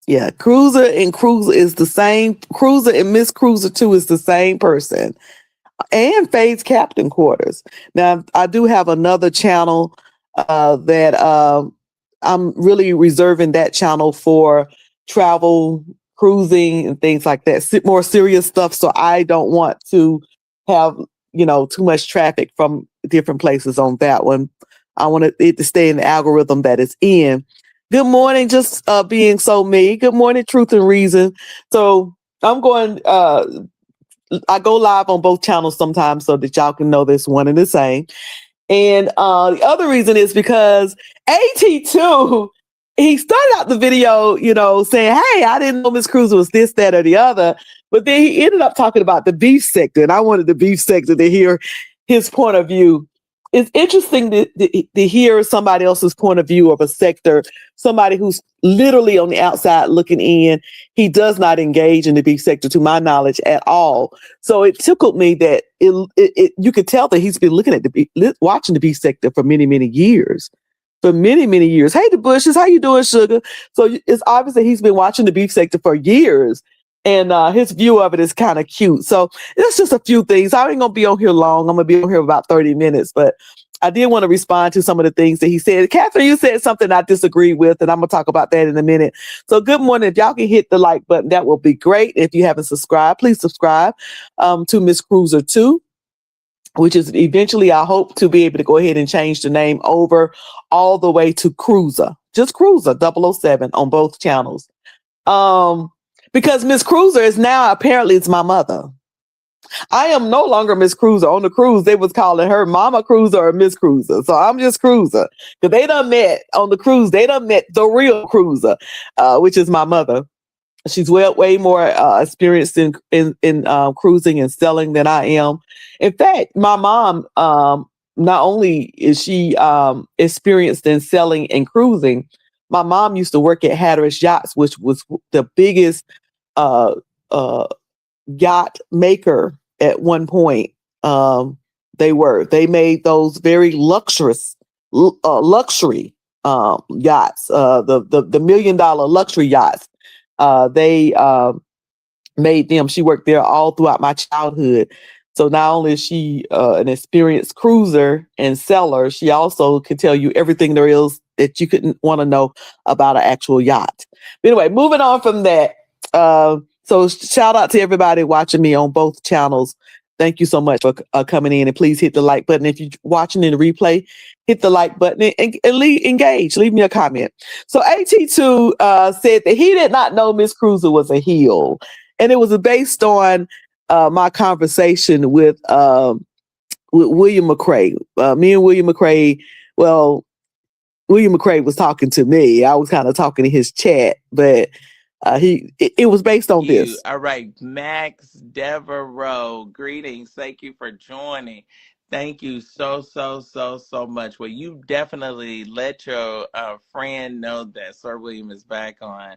Yeah, Cruiser is the same. Cruiser and Miss Cruiser 2 is the same person. And Fade's Captain Quarters. Now, I do have another channel that I'm really reserving that channel for travel, cruising, and things like that. More serious stuff. So I don't want to have, too much traffic from different places on that one. I want it to stay in the algorithm that it's in. Good morning, just being so me. Good morning, Truth and Reason. So I'm going I go live on both channels sometimes so that y'all can know this one and the same. And the other reason is because AT2, he started out the video, saying, hey, I didn't know Miss Cruiser was this, that, or the other. But then he ended up talking about the beef sector. And I wanted the beef sector to hear his point of view. It's interesting to hear somebody else's point of view of a sector, somebody who's literally on the outside looking in. He does not engage in the beef sector, to my knowledge, at all. So it tickled me that you could tell that he's been looking at watching the beef sector for many, many years. For many, many years. Hey, the Bushes, how you doing, sugar? So it's obvious that he's been watching the beef sector for years. And his view of it is kind of cute. So it's just a few things. I ain't going to be on here long. I'm going to be on here about 30 minutes. But I did want to respond to some of the things that he said. Catherine, you said something I disagree with, and I'm going to talk about that in a minute. So good morning. If y'all can hit the like button, that will be great. If you haven't subscribed, please subscribe to Miss Cruiser 2, which is eventually, I hope to be able to go ahead and change the name over all the way to Cruiser. Just Cruiser 007 on both channels. Because Miss Cruiser is now, apparently it's my mother. I am no longer Miss Cruiser. On the cruise, they was calling her Mama Cruiser or Miss Cruiser. So I'm just Cruiser. Because they done met on the cruise. They done met the real Cruiser, which is my mother. She's way more experienced in cruising and selling than I am. In fact, my mom, not only is she experienced in selling and cruising, my mom used to work at Hatteras Yachts, which was the biggest yacht maker at one point. They made those very luxurious luxury yachts, the $1 million luxury yachts. They made them. She worked there all throughout my childhood. So not only is she an experienced cruiser and seller, she also can tell you everything there is that you couldn't want to know about an actual yacht. But anyway, moving on from that. So shout out to everybody watching me on both channels. Thank you so much for coming in, and please hit the like button. If you're watching in the replay, hit the like button and engage. Leave me a comment. So AT2 said that he did not know Miss Cruiser was a heel. And it was based on my conversation with William McCrae. Me and William McCrae, William McCrae was talking to me. I was kind of talking to his chat, but it was based on this. All right, Max Devereaux, greetings. Thank you for joining. Thank you so much. Well, you definitely let your friend know that Sir William is back on.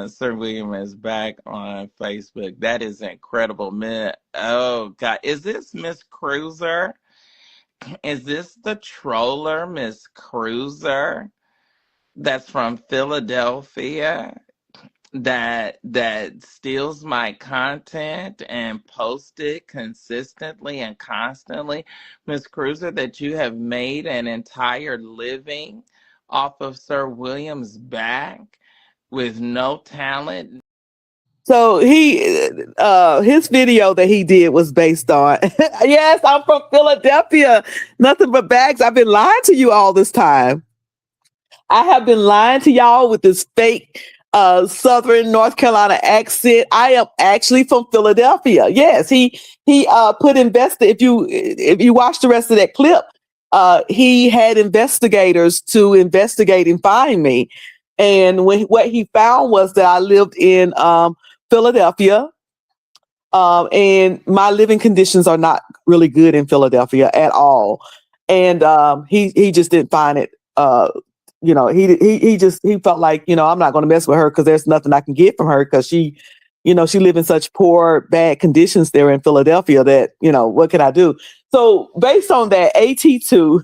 Sir William is back on Facebook. That is incredible. Oh God, is this Miss Cruiser? Is this the troller, Miss Cruiser? That's from Philadelphia. That steals my content and posts it consistently and constantly. Miss Cruiser, that you have made an entire living off of Sir William's back with no talent. So his video that he did was based on, yes, I'm from Philadelphia. Nothing but bags. I've been lying to you all this time. I have been lying to y'all with this fake Southern North Carolina accent. I am actually from Philadelphia. Yes, he put if you watch the rest of that clip, he had investigators to investigate and find me. And what he found was that I lived in Philadelphia, and my living conditions are not really good in Philadelphia at all. And he just didn't find it. He felt like, I'm not going to mess with her because there's nothing I can get from her because she lived in such poor, bad conditions there in Philadelphia that, what can I do? So based on that, AT2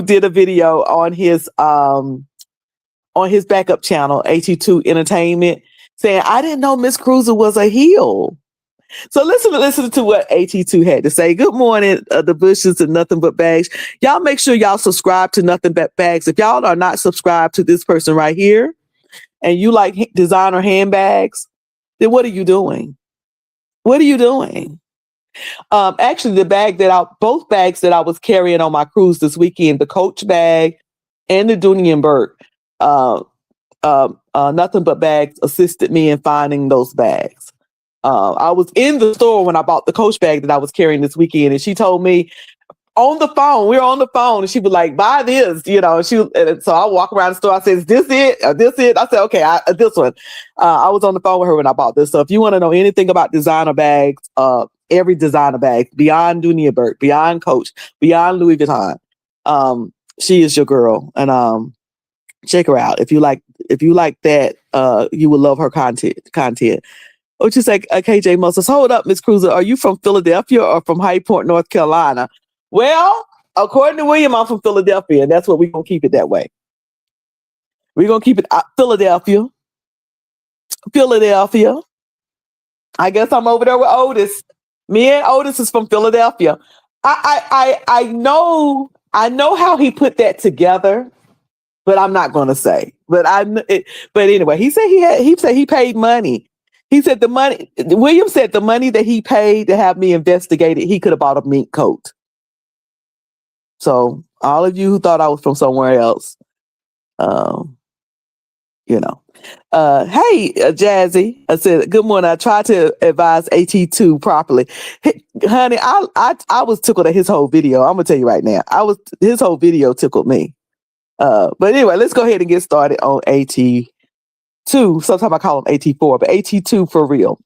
did a video on his on his backup channel, AT2 Entertainment, saying, I didn't know Miss Cruiser was a heel. So listen to what AT2 had to say. Good morning, the Bushes and Nothing But Bags. Y'all make sure y'all subscribe to Nothing But Bags. If y'all are not subscribed to this person right here and you like designer handbags, then what are you doing? What are you doing? Actually, both bags that I was carrying on my cruise this weekend, the Coach bag and the Dunienberg, Nothing But Bags assisted me in finding those bags. I was in the store when I bought the Coach bag that I was carrying this weekend, and she told me on the phone, we were on the phone, and she was like, buy this, and so I walk around the store. I said, is this it? This it? I said, okay, this one. I was on the phone with her when I bought this. So if you want to know anything about designer bags, every designer bag, beyond Dunienberg, beyond Coach, beyond Louis Vuitton, she is your girl. And check her out. If you like that, you will love her content. What you say, KJ Moses? Hold up, Miss Cruiser. Are you from Philadelphia or from High Point, North Carolina? Well, according to William, I'm from Philadelphia, and that's what we're going to keep it that way. We're going to keep it Philadelphia. I guess I'm over there with Otis. Me and Otis is from Philadelphia. I know how he put that together, but I'm not going to say. But anyway, he said he paid money. He said William said the money that he paid to have me investigated, he could have bought a mink coat. So all of you who thought I was from somewhere else, hey, Jazzy, I said, good morning. I tried to advise AT2 properly. Hey, honey, I was tickled at his whole video. I'm going to tell you right now. His whole video tickled me. But anyway, let's go ahead and get started on AT2. Sometimes I call him AT4, but AT2 for real.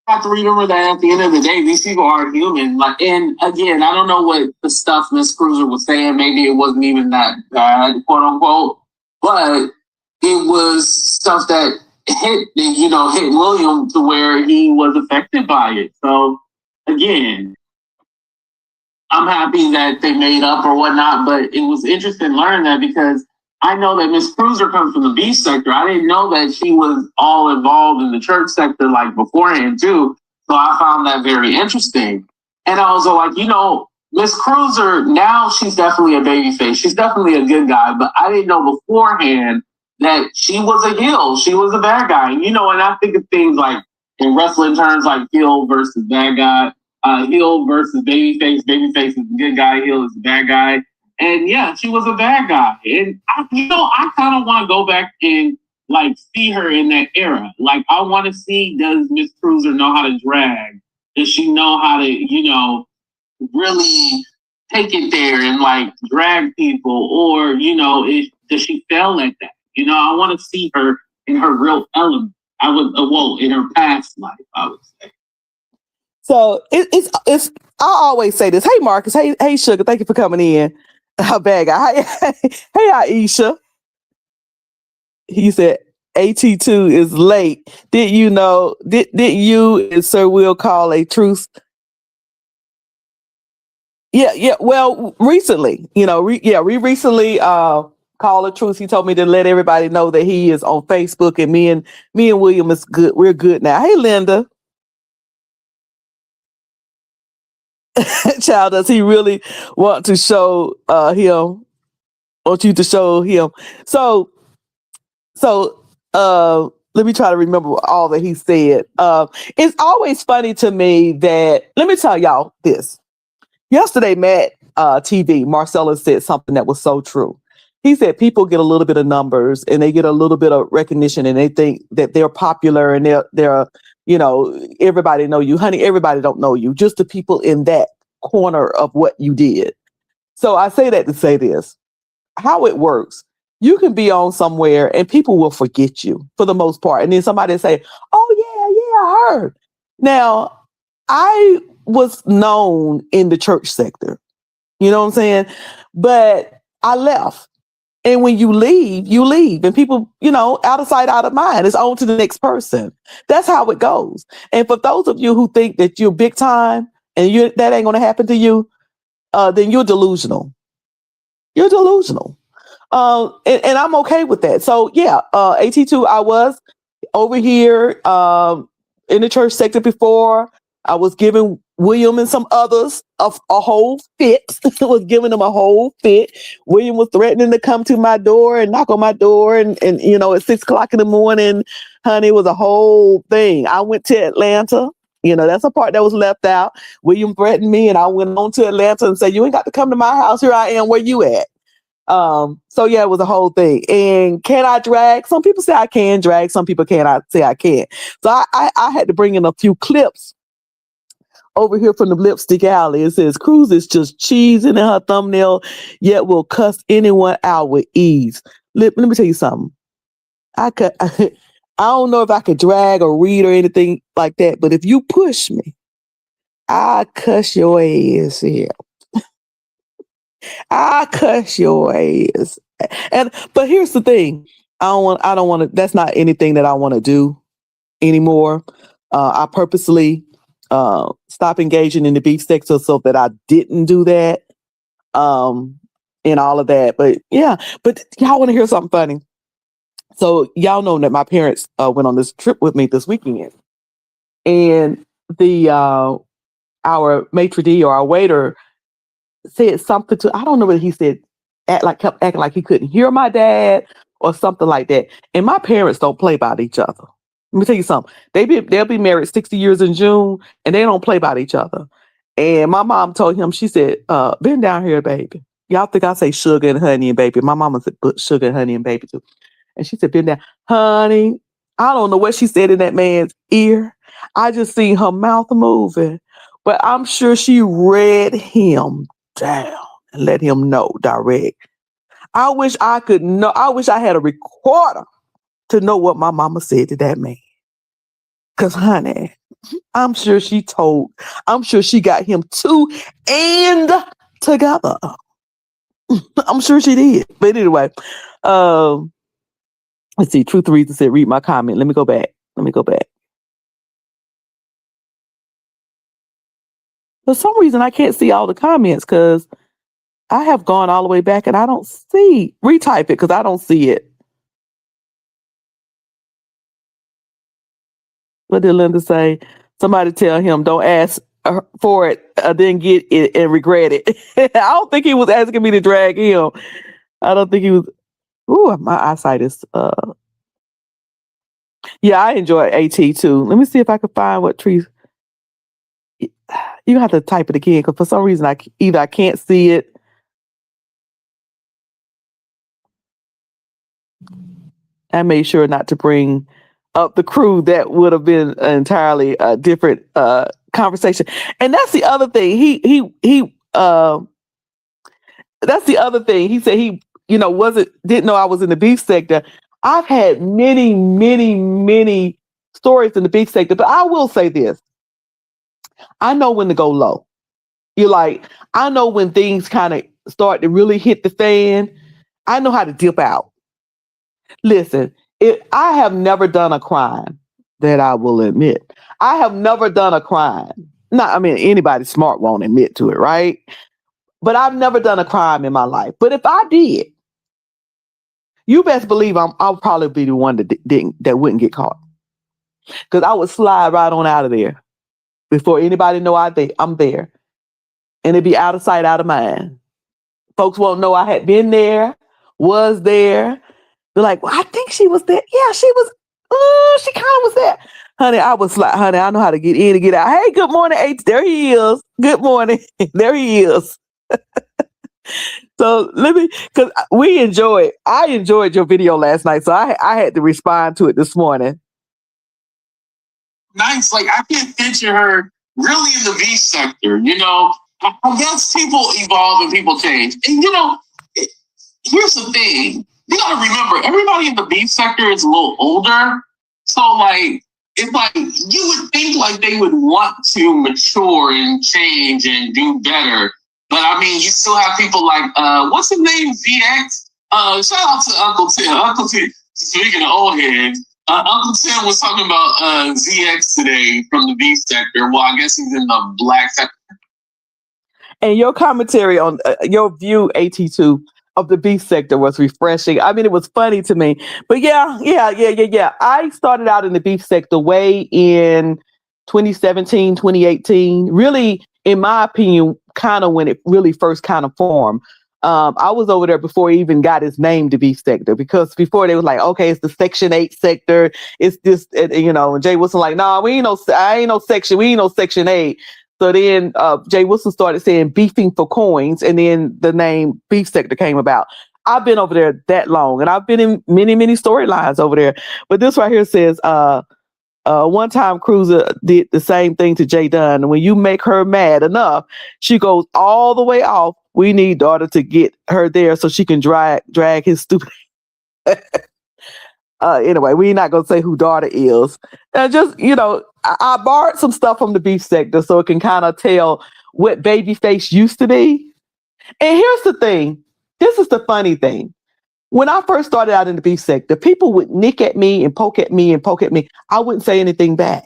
Have to remember that at the end of the day, these people are human. Like, and again, I don't know what the stuff Miss Cruiser was saying. Maybe it wasn't even that bad, quote unquote, but it was stuff that hit William to where he was affected by it. So again, I'm happy that they made up or whatnot, but it was interesting to learn that because I know that Miss Cruiser comes from the beef sector. I didn't know that she was all involved in the church sector like beforehand too. So I found that very interesting. And I was like, Miss Cruiser, now she's definitely a baby face. She's definitely a good guy, but I didn't know beforehand that she was a heel. She was a bad guy. And I think of things like in wrestling terms like heel versus bad guy, heel versus babyface. Babyface is the good guy, heel is the bad guy. And yeah, she was a bad guy. And I kind of want to go back and see her in that era. Like, I want to see, does Miss Cruiser know how to drag? Does she know how to, really take it there and drag people? Or, does she fail at that? I want to see her in her real element. In her past life, I would say. So it's I always say this. Hey, Marcus. Hey, Sugar. Thank you for coming in. Bad guy. Hey, Aisha. He said AT2 is late. Did you know? Did you and Sir Will call a truce? Yeah. Well, recently, we recently called a truce. He told me to let everybody know that he is on Facebook, and me and William is good. We're good now. Hey, Linda. Child, does he really want to show him? Want you to show him? So let me try to remember all that he said. It's always funny to me that, let me tell y'all this. Yesterday, Matt TV, Marcellus said something that was so true. He said people get a little bit of numbers and they get a little bit of recognition and they think that they're popular and they're everybody know you. Honey, everybody don't know you. Just the people in that corner of what you did. So I say that to say this. How it works. You can be on somewhere and people will forget you for the most part. And then somebody say, oh, yeah, I heard. Now, I was known in the church sector. You know what I'm saying? But I left. And when you leave, you leave. And people, out of sight, out of mind. It's on to the next person. That's how it goes. And for those of you who think that you're big time and that ain't going to happen to you, then you're delusional. You're delusional. And I'm okay with that. So yeah, AT2, I was over here in the church sector before. I was giving William and some others a whole fit. Was giving them a whole fit. William was threatening to come to my door and knock on my door, and you know, at 6 o'clock in the morning, honey, it was a whole thing. I went to Atlanta. You know, that's a part that was left out. William threatened me, and I went on to Atlanta and said, "You ain't got to come to my house. Here I am. Where you at?" So yeah, it was a whole thing. And can I drag? Some people say I can drag. Some people can't. I say I can't. So I had to bring in a few clips over here from the Lipstick Alley. It says, Cruz is just cheesing in her thumbnail, yet will cuss anyone out with ease. Let me tell you something. I don't know if I could drag or read or anything like that, but if you push me, I cuss your ass here. I cuss your ass. But here's the thing. I don't want to, that's not anything that I want to do anymore. I purposely stop engaging in the beef sector so that I didn't do that. And all of that. But yeah, but y'all want to hear something funny? So y'all know that my parents went on this trip with me this weekend. And the our maitre d' or our waiter said something to, I don't know whether he said, kept acting like he couldn't hear my dad or something like that. And my parents don't play about each other. Let me tell you something. They'll be married 60 years in June, and they don't play about each other. And my mom told him, she said, bend down here, baby. Y'all think I say sugar and honey and baby. My mama said put sugar and honey and baby too. And she said, bend down. Honey, I don't know what she said in that man's ear. I just seen her mouth moving. But I'm sure she read him down and let him know direct. I wish I could know. I wish I had a recorder to know what my mama said to that man. Because, honey, I'm sure she got him two and together. I'm sure she did. But anyway, let's see. Truth Reason said, read my comment. Let me go back. For some reason, I can't see all the comments because I have gone all the way back and I don't see. Retype it because I don't see it. What did Linda say? Somebody tell him don't ask for it, then get it and regret it. I don't think he was asking me to drag him. I don't think he was. Ooh, my eyesight is. Yeah, I enjoy AT2. Let me see if I can find what trees. You have to type it again because for some reason I can't see it. I made sure not to bring up the crew. That would have been an entirely different conversation. And that's the other thing. That's the other thing. He said he, didn't know I was in the beef sector. I've had many, many, many stories in the beef sector, but I will say this. I know when to go low. I know when things kind of start to really hit the fan. I know how to dip out. Listen, I have never done a crime that I will admit. I have never done a crime. Anybody smart won't admit to it, right? But I've never done a crime in my life. But if I did, you best believe I'll probably be the one that wouldn't get caught. Because I would slide right on out of there before anybody know I'm there. And it'd be out of sight, out of mind. Folks won't know I had been there, was there. They're like, well, I think she was there. Yeah, she was. She kind of was there. Honey, I was like, honey, I know how to get in and get out. Hey, good morning, H. There he is. Good morning. There he is. So because I enjoyed your video last night, so I had to respond to it this morning. Nice, like I can't picture her really in the beef sector. I guess people evolve and people change. And here's the thing: you gotta remember, everybody in the beef sector is a little older, so it's like you would think like they would want to mature and change and do better. But you still have people like what's his name? ZX. Shout out to Uncle Tim. Uncle Tim, speaking of old heads, Uncle Tim was talking about ZX today from the beef sector. Well, I guess he's in the black sector. And your commentary on your view, AT2, of the beef sector was refreshing. I mean, it was funny to me. But yeah. I started out in the beef sector way in 2017, 2018. Really, in my opinion, kind of when it really first kind of formed. I was over there before he even got his name to beef sector, because before they was like, okay, it's the Section 8 sector. It's this, and Jay Wilson like, nah, I ain't no section. We ain't no Section 8. So then Jay Wilson started saying beefing for coins, and then the name beef sector came about. I've been over there that long, and I've been in many, many storylines over there. But this right here says, one time Cruiser did the same thing to Jay Dunn. And when you make her mad enough, she goes all the way off. We need daughter to get her there so she can drag his stupid. Anyway, we're not going to say who daughter is. I borrowed some stuff from the beef sector so it can kind of tell what Babyface used to be. And here's the thing. This is the funny thing. When I first started out in the beef sector, people would nick at me and poke at me and poke at me. I wouldn't say anything back.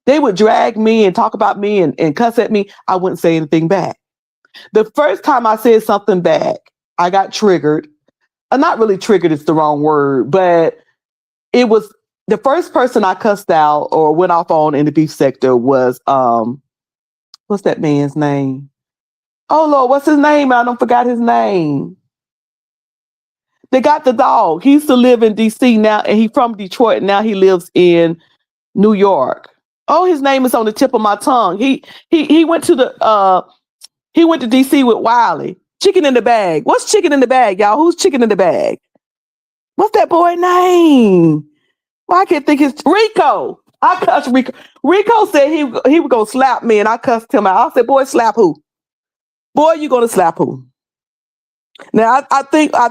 They would drag me and talk about me and cuss at me. I wouldn't say anything back. The first time I said something back, I got triggered. Not really triggered, it's the wrong word, but it was the first person I cussed out or went off on in the beef sector was, what's that man's name? Oh, Lord, what's his name? I don't forgot his name. They got the dog. He used to live in D.C. now, and he's from Detroit. Now he lives in New York. Oh, his name is on the tip of my tongue. He went to D.C. with Wiley. Chicken in the bag. What's chicken in the bag, y'all? Who's chicken in the bag? What's that boy name? Well, I can't think his Rico. I cussed Rico. Rico said he was gonna slap me, and I cussed him out. I said, "Boy, slap who? Boy, you gonna slap who?" Now I think I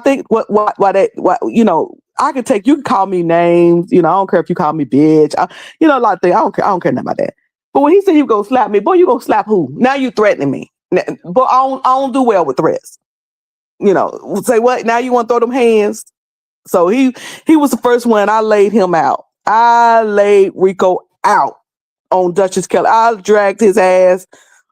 can take, you can call me names, I don't care if you call me bitch. A lot of things. I don't care nothing about that. But when he said he was gonna slap me, boy, you gonna slap who? Now you threatening me. But I don't do well with threats. Say what? Now you want to throw them hands? So he was the first one. I laid him out. I laid Rico out on Duchess Kelly. I dragged his ass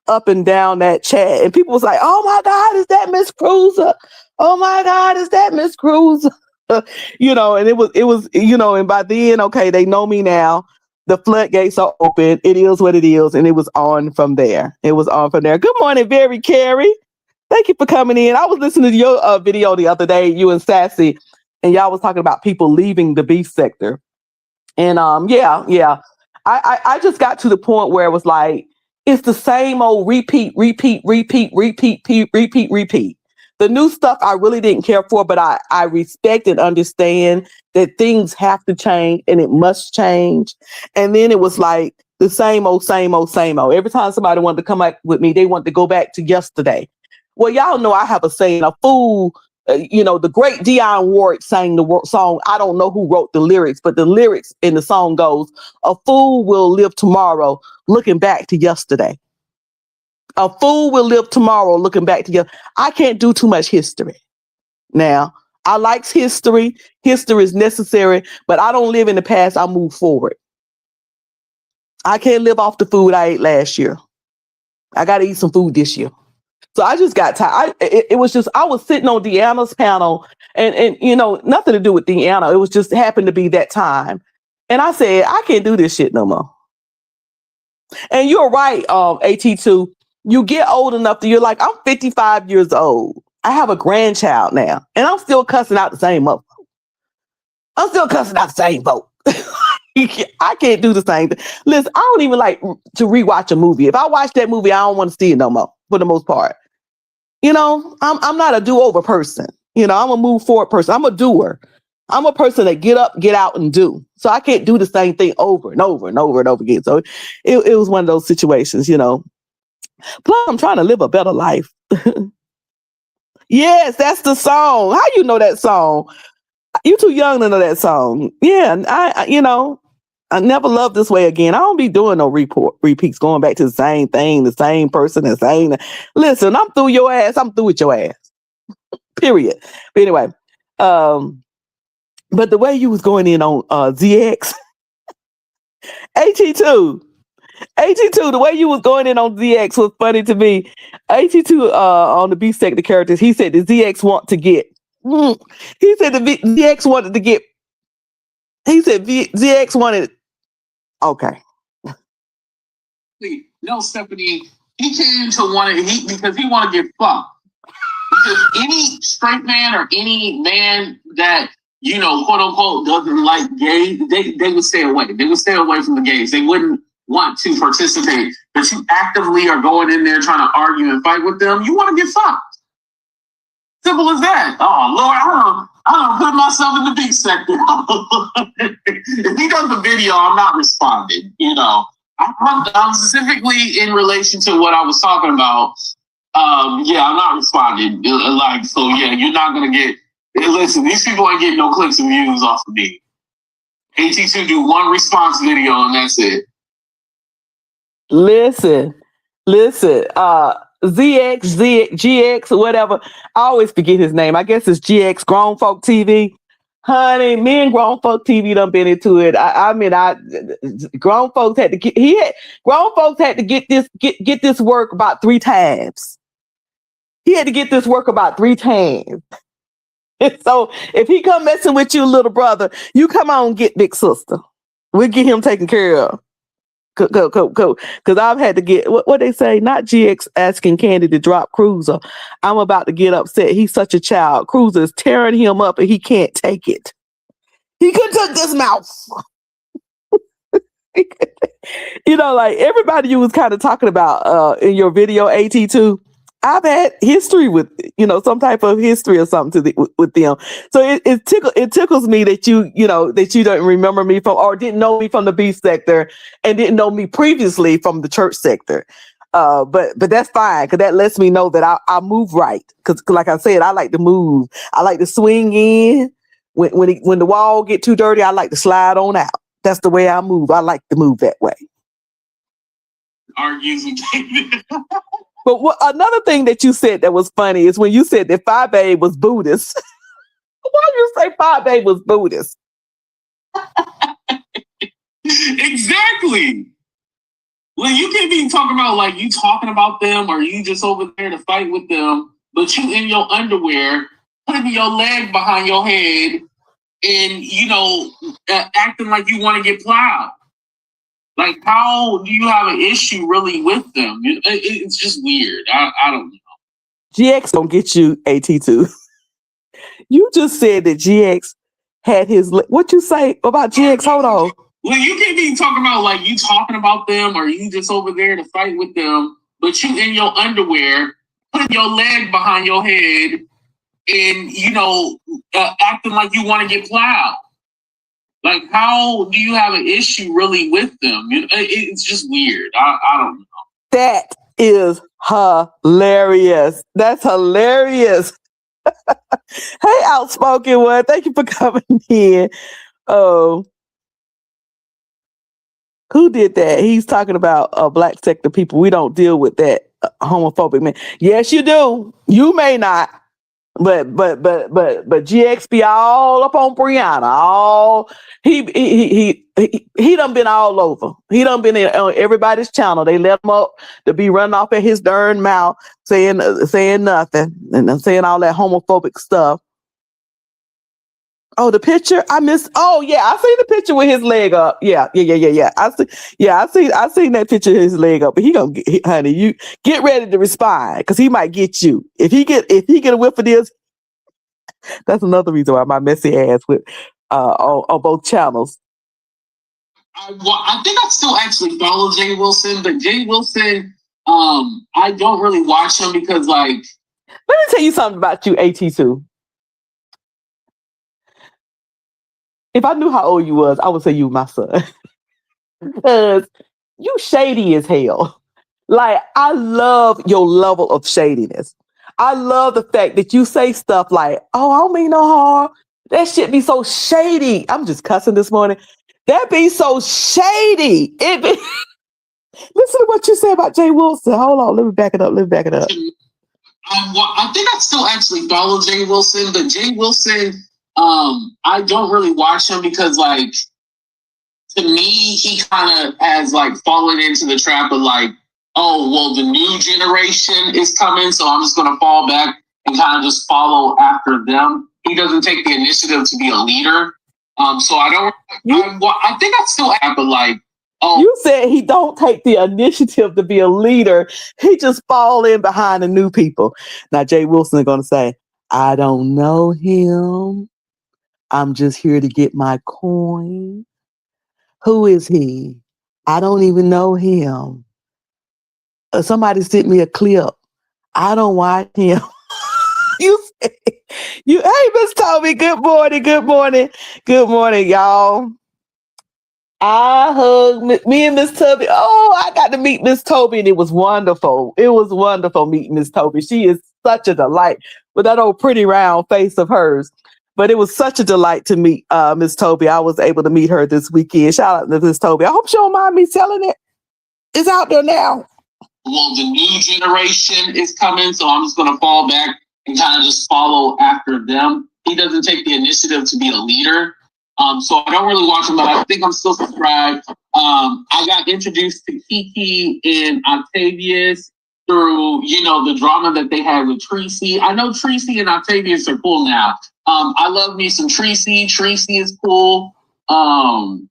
up and down that chat, and people was like, "Oh my God, is that Miss Cruiser? Oh my God, is that Miss Cruiser?" And it was, and by then, okay, they know me now. The floodgates are open. It is what it is, and it was on from there. Good morning, Very Carrie. Thank you for coming in. I was listening to your video the other day, you and Sassy, and y'all was talking about people leaving the beef sector, and yeah. I just got to the point where it was like, it's the same old repeat. The new stuff I really didn't care for, but I respect and understand that things have to change and it must change. And then it was like the same old. Every time somebody wanted to come back with me, they wanted to go back to yesterday. Well, y'all know I have a saying, a fool, the great Dionne Warwick sang the song. I don't know who wrote the lyrics, but the lyrics in the song goes, "A fool will live tomorrow looking back to yesterday." A fool will live tomorrow looking back to yesterday. I can't do too much history. Now, I like history. History is necessary, but I don't live in the past. I move forward. I can't live off the food I ate last year. I got to eat some food this year. So I just got tired. It was just, I was sitting on Deanna's panel and nothing to do with Deanna. It was just happened to be that time. And I said, I can't do this shit no more. And you're right, AT2. You get old enough that you're like, I'm 55 years old. I have a grandchild now. And I'm still cussing out the same vote. I can't do the same thing. Listen, I don't even like to rewatch a movie. If I watch that movie, I don't want to see it no more, for the most part. I'm not a do-over person. I'm a move forward person. I'm a doer. I'm a person that get up, get out, and do. So I can't do the same thing over and over and over and over again. So it was one of those situations, Plus, I'm trying to live a better life. Yes, that's the song. How you know that song? You too young to know that song. Yeah, and I never loved this way again. I don't be doing no repeats, going back to the same thing, the same person, the same. Listen, I'm through your ass. I'm through with your ass. Period. But anyway, but the way you was going in on ZX, AT2, AT2, the way you was going in on ZX was funny to me. AT2 on the beefsector characters, he said the ZX want to get. He said the ZX wanted to get. He said ZX wanted. Okay. No, Stephanie, he came to because he want to get fucked. Because any straight man or any man that, you know, quote unquote, doesn't like gays, they would stay away. They would stay away from the gays. They wouldn't want to participate. But you actively are going in there trying to argue and fight with them. You want to get fucked. Simple as that. Oh, Lord, I don't put myself in the beef sector. If he does the video, I'm not responding. You know, I'm specifically in relation to what I was talking about. Yeah, I'm not responding. Like, so yeah, you're not gonna get. Listen, these people ain't getting no clicks and views off of me. AT2 do one response video and that's it. Listen. GX, whatever. I always forget his name. I guess it's GX Grown Folk TV. Honey, me and Grown Folk TV done been into it. Grown folks had to get this work about 3 times. He had to get this work about 3 times. So if he come messing with you, little brother, you come on, get big sister. We'll get him taken care of. Go. Because I've had to get what they say, not GX asking Candy to drop Cruiser. I'm about to get upset. He's such a child. Cruiser is tearing him up and he can't take it. He could took this mouth. You know, like everybody you was kind of talking about in your video, AT2. I've had history with, you know, some type of history or something with them. So it tickles me that that you don't remember me from, or didn't know me from the beef sector and didn't know me previously from the church sector. But that's fine, because that lets me know that I move right. Because like I said, I like to move. I like to swing in. When the wall get too dirty, I like to slide on out. That's the way I move. I like to move that way. Argues with David. But another thing that you said that was funny is when you said that Phi Babe was Buddhist. Why did you say Phi Babe was Buddhist? Exactly. Well, you can't be talking about like you talking about them or you just over there to fight with them, but you in your underwear, putting your leg behind your head and, you know, acting like you want to get plowed. Like, how do you have an issue really with them? It's just weird. I don't know. GX don't get you, AT2. You just said that GX had his... What you say about GX? Hold on. Well, you can't be talking about like you talking about them or you just over there to fight with them, but you in your underwear, putting your leg behind your head and, you know, acting like you want to get plowed. Like, how do you have an issue really with them? It's just weird. I don't know. That is hilarious. That's hilarious. Hey, outspoken one. Thank you for coming in. Oh, who did that? He's talking about black sector people. We don't deal with that homophobic man. Yes, you do. You may not. But GX be all up on Brianna. All he done been all over. He done been on everybody's channel. They let him up to be running off at his darn mouth, saying nothing and saying all that homophobic stuff. Oh, the picture I missed. Oh yeah, I see the picture with his leg up. Yeah. I seen that picture with his leg up. But honey, you get ready to respond because he might get you. If he get a whiff of this, that's another reason why my messy ass with on both channels. I think I still actually follow Jay Wilson, but Jay Wilson, I don't really watch him because like. Let me tell you something about you, AT2. If I knew how old you was, I would say you were my son. Because you shady as hell. Like, I love your level of shadiness. I love the fact that you say stuff like, oh, I don't mean no harm. That shit be so shady. I'm just cussing this morning. That be so shady. Listen to what you said about Jay Wilson. Hold on, let me back it up. I think I still actually follow Jay Wilson, but Jay Wilson, I don't really watch him because like to me, he kind of has like fallen into the trap of like, oh, well, the new generation is coming, so I'm just going to fall back and kind of just follow after them. He doesn't take the initiative to be a leader. So I don't. I think I still have, but like, oh, you said he don't take the initiative to be a leader. He just fall in behind the new people. Now Jay Wilson is going to say, "I don't know him. I'm just here to get my coin. Who is he? I don't even know him. Somebody sent me a clip. I don't watch him." you, hey, Miss Toby. Good morning. Good morning. Good morning, y'all. I hugged me and Miss Toby. Oh, I got to meet Miss Toby, and it was wonderful. It was wonderful meeting Miss Toby. She is such a delight with that old pretty round face of hers. But it was such a delight to meet Miss Toby. I was able to meet her this weekend. Shout out to Miss Toby. I hope she don't mind me selling it. It's out there now. Well, the new generation is coming, so I'm just going to fall back and kind of just follow after them. He doesn't take the initiative to be a leader. So I don't really watch him, but I think I'm still subscribed. I got introduced to Kiki and Octavius through, the drama that they had with Tracy. I know Tracy and Octavius are cool now. I love me some Tracy. Tracy is cool. Who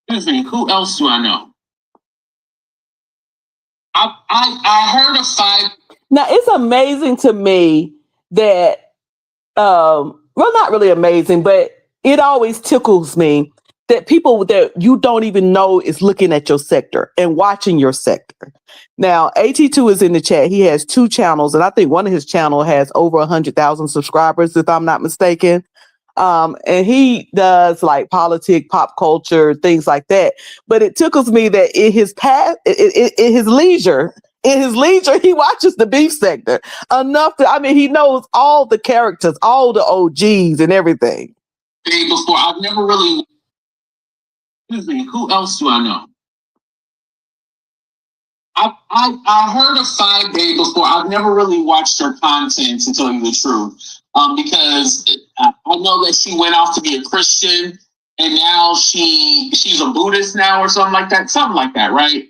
else do I know? I heard of 5. Now it's amazing to me that, well, not really amazing, but it always tickles me that people that you don't even know is looking at your sector and watching your sector. Now, AT2 is in the chat. He has 2 channels, and I think one of his channel has over 100,000 subscribers, if I'm not mistaken. And he does like politics, pop culture, things like that. But it tickles me that in his past, in his leisure, he watches the beef sector enough to, he knows all the characters, all the OGs and everything. Before, I've never really. Who else do I know? I heard of 5 Day before. I've never really watched her content, to tell you the truth, because I know that she went off to be a Christian, and now she's a Buddhist now or something like that, right?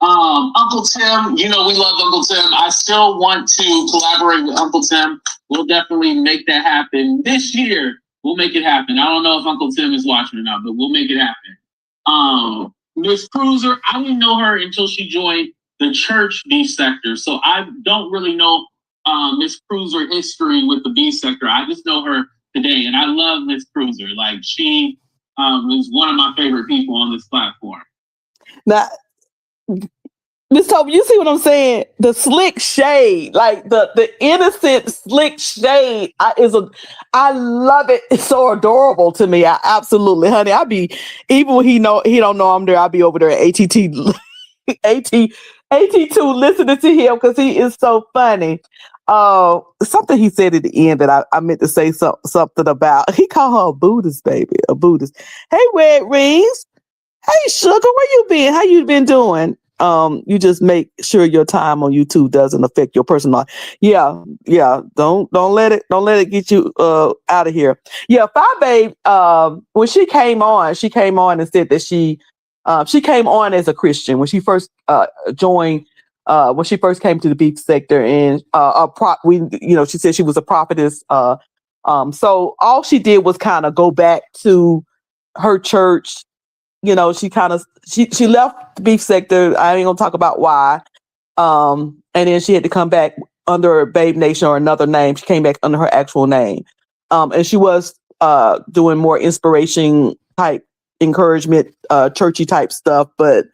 Uncle Tim, we love Uncle Tim. I still want to collaborate with Uncle Tim. We'll definitely make that happen this year. We'll make it happen. I don't know if Uncle Tim is watching or not, but we'll make it happen. Miss Cruiser, I didn't know her until she joined the church beef sector. So I don't really know Miss Cruiser history with the beef sector. I just know her today, and I love Miss Cruiser. Like, she is one of my favorite people on this platform. Now, Miss Toby, you see what I'm saying? The slick shade, like the innocent slick shade, I love it. It's so adorable to me. I absolutely, honey. I be, even when he don't know I'm there, I'll be over there at AT2 listening to him because he is so funny. Something he said at the end that I meant to say something about. He called her a Buddhist, baby, a Buddhist. Hey, Red Rings. Hey, sugar, where you been? How you been doing? You just make sure your time on YouTube doesn't affect your personal life. Yeah. Don't let it get you out of here. Yeah, Five Babe. When she came on and said that she came on as a Christian when she first joined. When she first came to the beef sector, and she said she was a prophetess. So all she did was kind of go back to her church. She kind of she left the beef sector. I ain't gonna talk about why. And then she had to come back under Babe Nation or another name. She came back under her actual name. And she was doing more inspiration type, encouragement, churchy type stuff. But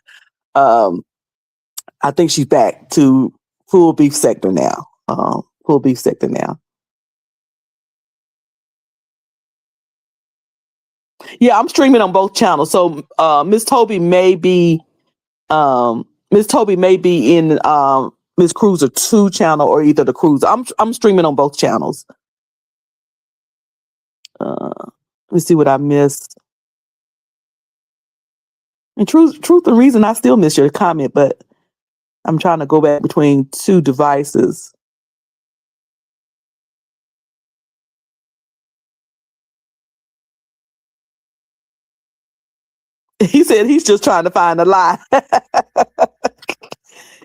I think she's back to full beef sector now. Full beef sector now. Yeah, I'm streaming on both channels. So Miss Toby may be in Miss Cruiser 2 channel or either the Cruiser. I'm streaming on both channels. Let me see what I missed. And truth and reason, I still miss your comment, but I'm trying to go back between 2 devices. He said he's just trying to find a lie.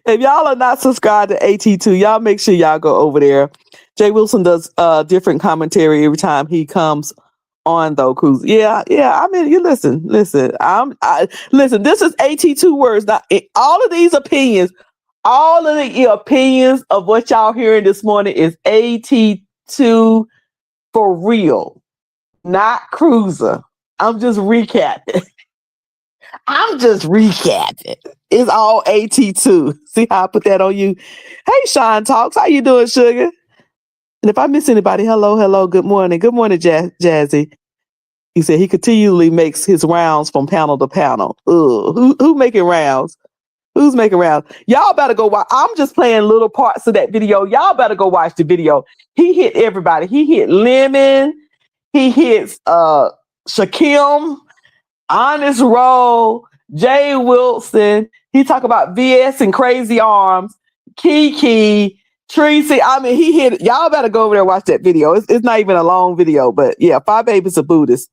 If y'all are not subscribed to AT2, y'all make sure y'all go over there. Jay Wilson does different commentary every time he comes on, though, Cruz. Yeah. I mean, you listen. Listen. This is AT2 words. Now, all of these opinions, all of the opinions of what y'all hearing this morning is AT2 for real, not Cruiser. I'm just recapping. It's all AT2. See how I put that on you? Hey, Sean Talks. How you doing, sugar? And if I miss anybody, hello. Good morning. Good morning, Jazzy. He said he continually makes his rounds from panel to panel. Ugh. Who making rounds? Who's making rounds? Y'all better go watch. I'm just playing little parts of that video. Y'all better go watch the video. He hit everybody. He hit Lemon. He hits Shakim, Honest Roll, Jay Wilson. He talk about VS and Crazy Arms, Kiki, Tracy. I mean, he hit. Y'all better go over there and watch that video. It's not even a long video, but yeah, Five Babies a Buddhist.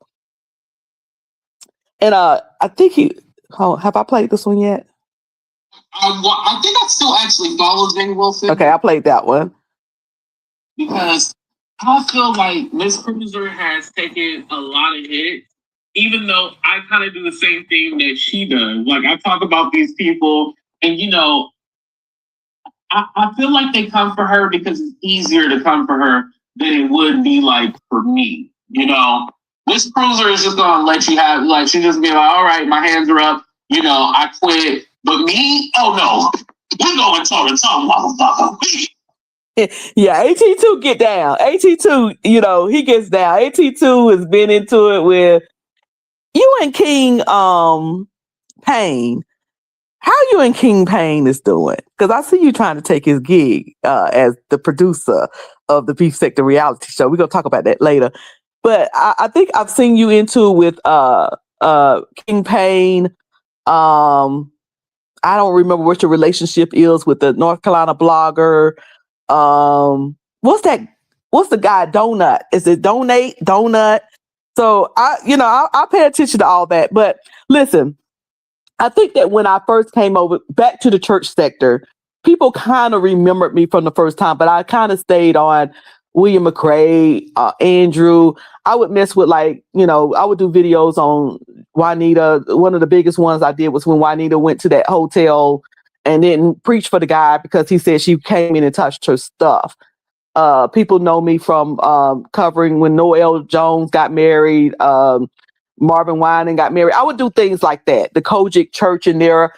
And I think have I played this one yet? I think I still actually follow Jay Wilson. Okay, I played that one. Because I feel like Miss Cruiser has taken a lot of hits, even though I kind of do the same thing that she does. Like, I talk about these people, and, I feel like they come for her because it's easier to come for her than it would be, like, for me, Miss Cruiser is just going to let you have, like, she just be like, all right, my hands are up, I quit. But me, oh, no, we're going toe to toe, motherfucker. Yeah, AT2 get down. AT2, he gets down. AT2 has been into it with you and King Payne. How you and King Payne is doing? Because I see you trying to take his gig as the producer of the Beef Sector reality show. We're going to talk about that later. But I think I've seen you into it with King Payne. I don't remember what your relationship is with the North Carolina blogger. What's the guy? Donut? Is it Donut? So I pay attention to all that. But listen, I think that when I first came over back to the church sector, people kind of remembered me from the first time, but I kind of stayed on William McCrae, Andrew. I would mess with I would do videos on Juanita. One of the biggest ones I did was when Juanita went to that hotel and didn't preach for the guy because he said she came in and touched her stuff. People know me from covering when Noel Jones got married, Marvin Wine got married. I would do things like that. The Kojic Church and their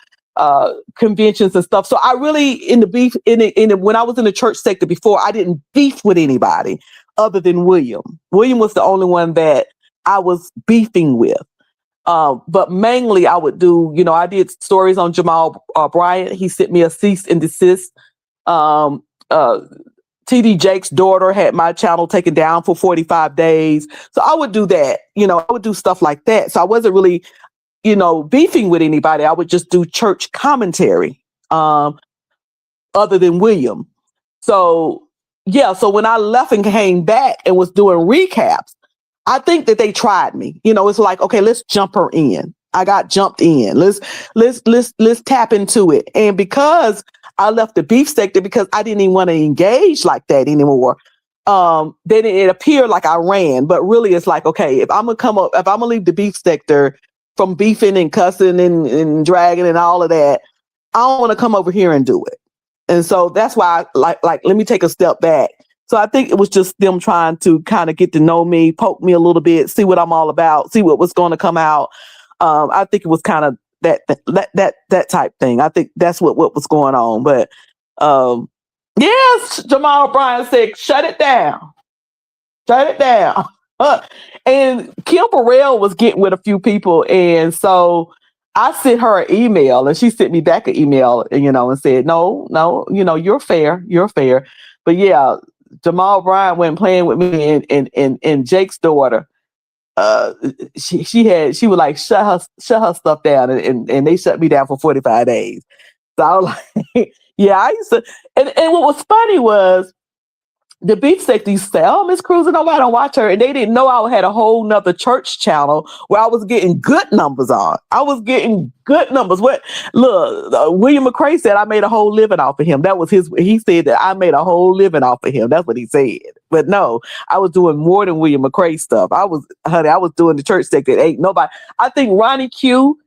conventions and stuff. So I really when I was in the church sector before, I didn't beef with anybody other than William. William was the only one that I was beefing with. But mainly I would do, I did stories on Jamal Bryant. He sent me a cease and desist. TD Jake's daughter had my channel taken down for 45 days. So I would do that. I would do stuff like that. So I wasn't really, beefing with anybody. I would just do church commentary, other than William. So, yeah. So when I left and came back and was doing recaps, I think that they tried me. It's like, okay, let's jump her in. I got jumped in. Let's tap into it. And because I left the beef sector because I didn't even want to engage like that anymore. Then it appeared like I ran, but really it's like, okay, if I'm gonna leave the beef sector from beefing and cussing and dragging and all of that, I don't want to come over here and do it. And so that's why I like, let me take a step back. So I think it was just them trying to kind of get to know me, poke me a little bit, see what I'm all about, see what was going to come out. I think it was kind of that type thing. I think that's what was going on. But yes, Jamal Bryan said, shut it down. And Kim Burrell was getting with a few people, and so I sent her an email, and she sent me back an email, and said, no, you're fair. But yeah, Jamal Bryan went playing with me and Jake's daughter. She would like shut her stuff down, and they shut me down for 45 days. So I was like, yeah, I used to, and what was funny was the beef sector used to say, "Oh, Miss Cruiser, nobody don't watch her," and they didn't know I had a whole nother church channel where I was getting good numbers on. I was getting good numbers. What? Look, William McCray said I made a whole living off of him. That was his. He said that I made a whole living off of him. That's what he said. But no, I was doing more than William McCray stuff. I was doing the church sector. Ain't nobody. I think Ronnie Q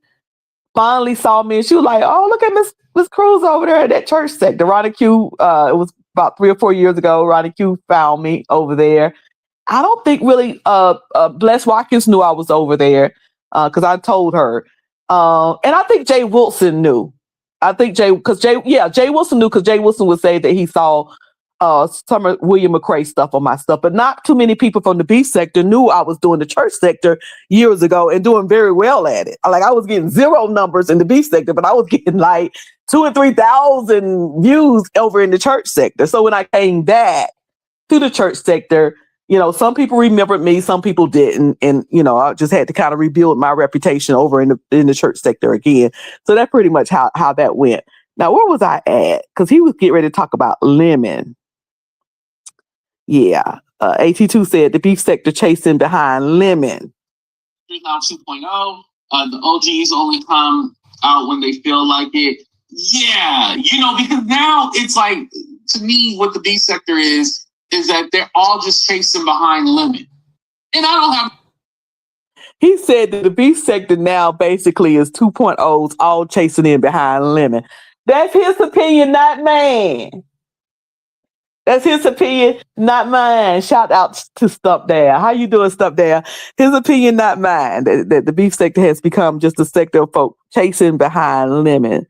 finally saw me, and she was like, "Oh, look at Miss Cruz over there at that church sector." Ronnie Q, it was about 3 or 4 years ago. Ronnie Q found me over there. I don't think really Bless Watkins knew I was over there because I told her, and I think Jay Wilson knew. I think Jay Wilson knew because Jay Wilson would say that he saw some of William McCray stuff on my stuff, but not too many people from the beef sector knew I was doing the church sector years ago and doing very well at it. Like I was getting 0 numbers in the beef sector, but I was getting like 2,000 and 3,000 views over in the church sector. So when I came back to the church sector, some people remembered me, some people didn't, and I just had to kind of rebuild my reputation over in the church sector again. So that's pretty much how that went. Now, where was I at? Because he was getting ready to talk about Lemon. Yeah. AT2 said the beef sector chasing behind Lemon. Now 2.0, the OGs only come out when they feel like it. Yeah, because now it's like, to me, what the beef sector is that they're all just chasing behind Lemon. And I don't have... He said that the beef sector now basically is 2.0s all chasing in behind Lemon. That's his opinion, not mine. That's his opinion, not mine. Shout out to Stump Dare. How you doing, Stump Dare? His opinion, not mine. That the beef sector has become just a sector of folk chasing behind Lemon.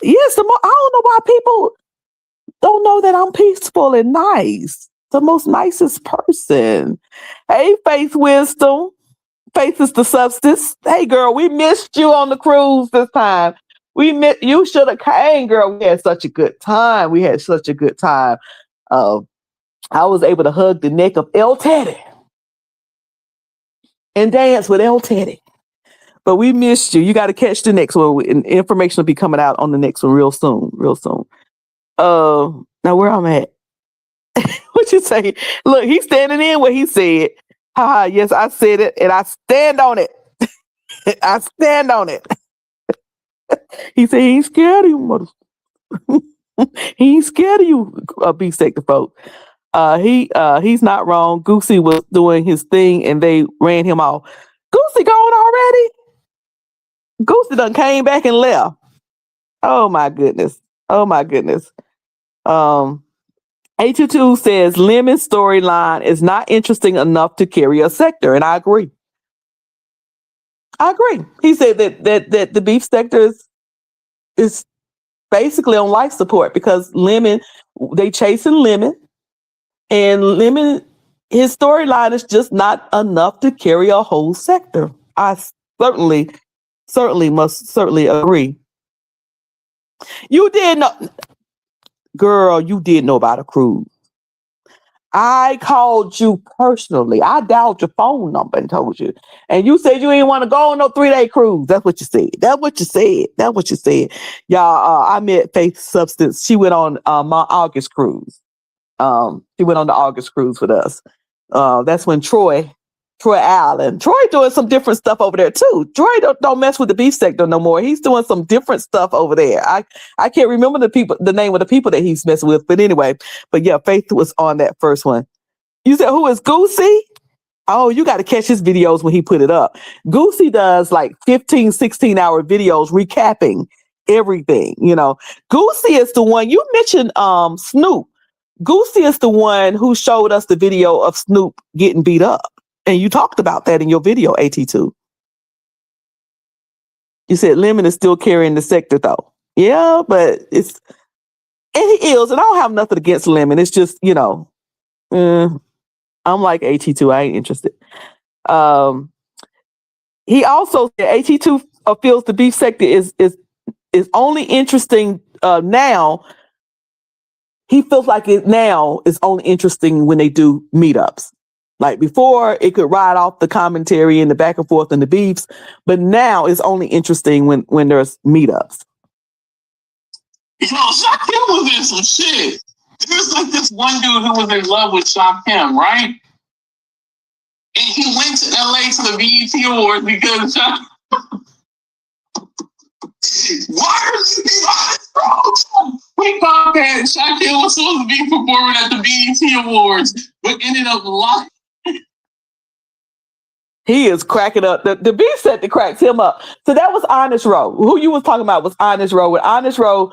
Yes, I don't know why people don't know that I'm peaceful and nice. The most nicest person. Hey, Faith Wisdom. Faith is the substance. Hey, girl, we missed you on the cruise this time. You should have came, girl. We had such a good time. I was able to hug the neck of El Teddy and dance with El Teddy. But we missed you. You got to catch the next one. And information will be coming out on the next one real soon. Now where I'm at. What you say? Look, he's standing in what he said. Yes, I said it, and I stand on it. I stand on it. He said he ain't scared of you, mother. He ain't scared of you, beef sector folk. He's not wrong. Goosey was doing his thing, and they ran him off. Goosey gone already? Goosey done came back and left. Oh my goodness. AT2 says Lemon's storyline is not interesting enough to carry a sector, and I agree. He said that the beef sector is basically on life support because Lemon, they chasing Lemon, and Lemon, his storyline is just not enough to carry a whole sector. I certainly agree. You did know, girl, you did know about a cruise. I called you personally. I dialed your phone number and told you. And you said you didn't want to go on no 3-day cruise. That's what you said. Y'all, I met Faith Substance. She went on my August cruise. She went on the August cruise with us. That's when Troy Allen. Troy doing some different stuff over there too. Troy don't mess with the beef sector no more. He's doing some different stuff over there. I can't remember the name of the people that he's messing with, but anyway. But yeah, Faith was on that first one. You said, who is Goosey? Oh, you got to catch his videos when he put it up. Goosey does like 15, 16-hour videos recapping everything. Goosey is the one you mentioned. Snoop. Goosey is the one who showed us the video of Snoop getting beat up. And you talked about that in your video, AT2. You said Lemon is still carrying the sector, though. Yeah, but and he is. And I don't have nothing against Lemon. It's just, I'm like AT2. I ain't interested. He also said AT2 feels the beef sector is only interesting now. He feels like it now is only interesting when they do meetups. Like before, it could ride off the commentary and the back and forth and the beefs, but now it's only interesting when there's meetups. Shaquille was in some shit. There's like this one dude who was in love with Shakim, right? And he went to LA to the BET Awards because why are you honest, bro? We thought that Shakim was supposed to be performing at the BET Awards, but ended up lying. He is cracking up. The beefsector cracks him up. So that was Honest Row. Who you was talking about was Honest Row. When Honest Row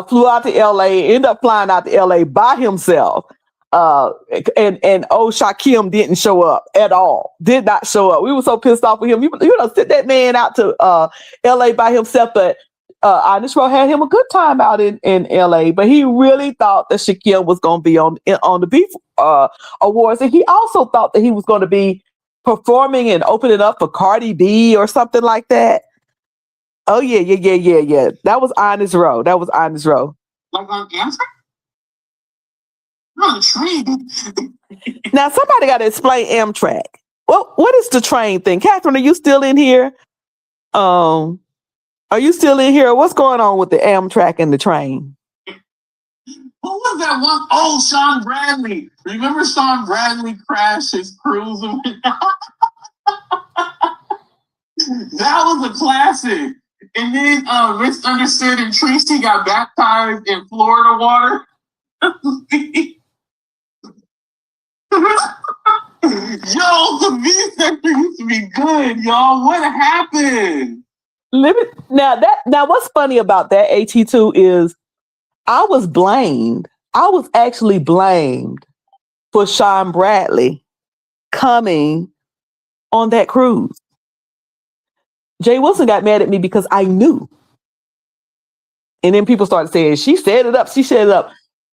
flew out to LA, ended up flying out to LA by himself. And old Shakim didn't show up at all. Did not show up. We were so pissed off with him. You know, sent that man out to LA by himself. But Honest Row had him a good time out in LA. But he really thought that Shakim was going to be on the Beef Awards. And he also thought that he was going to be performing and opening up for Cardi B or something like that. Oh yeah. That was Honest Row. Like on Amtrak? On the train. Now somebody got to explain Amtrak. Well, what is the train thing? Catherine, are you still in here? Are you still in here? What's going on with the Amtrak and the train? Who was that one? Oh, Sean Bradley. Remember Sean Bradley crashed his cruise? That was a classic. And then Misunderstood and Tracy got baptized in Florida water. Yo, the beefsector used to be good, y'all. What happened? Now what's funny about that AT2 is I was actually blamed for Sean Bradley coming on that cruise. Jay Wilson got mad at me because I knew. And then people started saying, she set it up.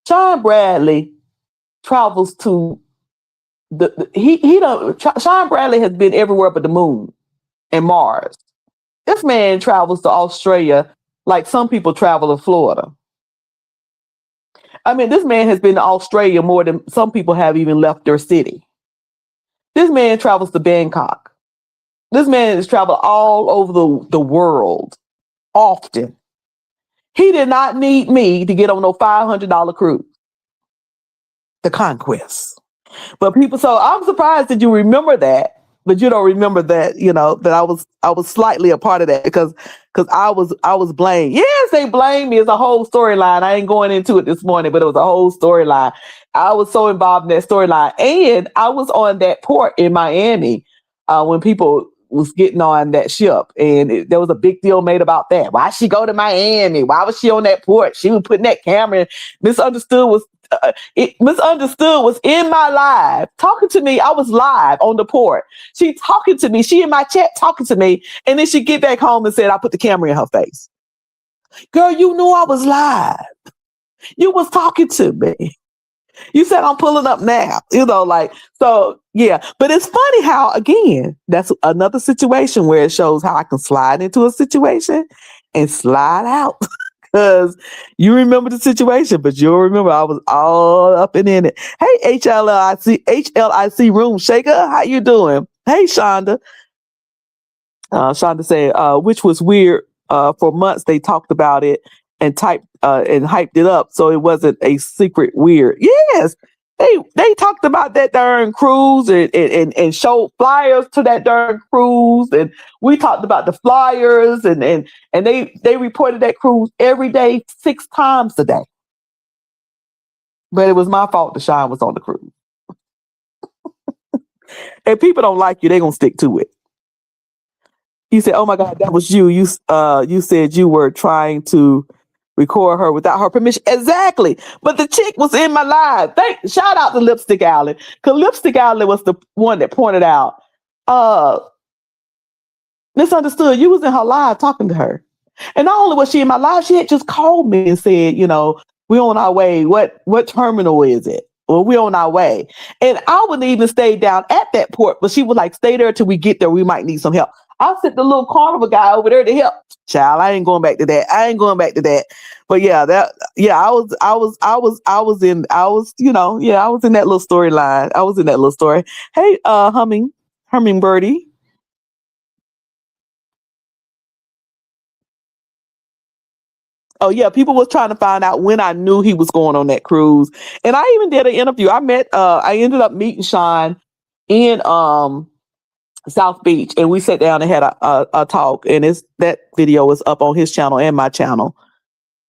Sean Bradley travels to Sean Bradley has been everywhere but the moon and Mars. This man travels to Australia like some people travel to Florida. I mean, this man has been to Australia more than some people have even left their city. This man travels to Bangkok. This man has traveled all over the world often. He did not need me to get on no $500 cruise. The Conquest. But so I'm surprised that you remember that, but you don't remember that, you know, that I was slightly a part of that because I was blamed. Yes, they blamed me. It's a whole storyline. I ain't going into it this morning, but it was a whole storyline. I was so involved in that storyline. And I was on that port in Miami when people was getting on that ship. And there was a big deal made about that. Why she go to Miami? Why was she on that port? She was putting that camera in. Misunderstood was in my live talking to me. I was live on the port. She talking to me. She in my chat talking to me. And then she get back home and said, I put the camera in her face. Girl, you knew I was live. You was talking to me. You said I'm pulling up now. You know, like, so yeah. But it's funny how, again, that's another situation where it shows how I can slide into a situation and slide out. Because you remember the situation, but you'll remember I was all up and in it. Hey, HLIC room shaker, how you doing? Hey, Shonda. Shonda said, which was weird. For months they talked about it and hyped it up, so it wasn't a secret weird. Yes, they talked about that darn cruise and showed flyers to that darn cruise, and we talked about the flyers and they reported that cruise every day, 6 times a day. But it was my fault that Sean was on the cruise. And people don't like you, they're gonna stick to it. You said, "Oh my God, that was you." You said you were trying to record her without her permission. Exactly. But the chick was in my live. Shout out to Lipstick Alley. Because Lipstick Alley was the one that pointed out, Misunderstood, you was in her live talking to her. And not only was she in my live, she had just called me and said, you know, we on our way. What terminal is it? Well, we on our way. And I wouldn't even stay down at that port, but she was like, stay there till we get there. We might need some help. I sent the little carnival guy over there to help. Child, I ain't going back to that. But yeah, I was in that little storyline. I was in that little story. Hey, Hummingbirdie. Oh yeah, people was trying to find out when I knew he was going on that cruise, and I even did an interview. I ended up meeting Sean in South Beach, and we sat down and had a talk, and that video is up on his channel and my channel.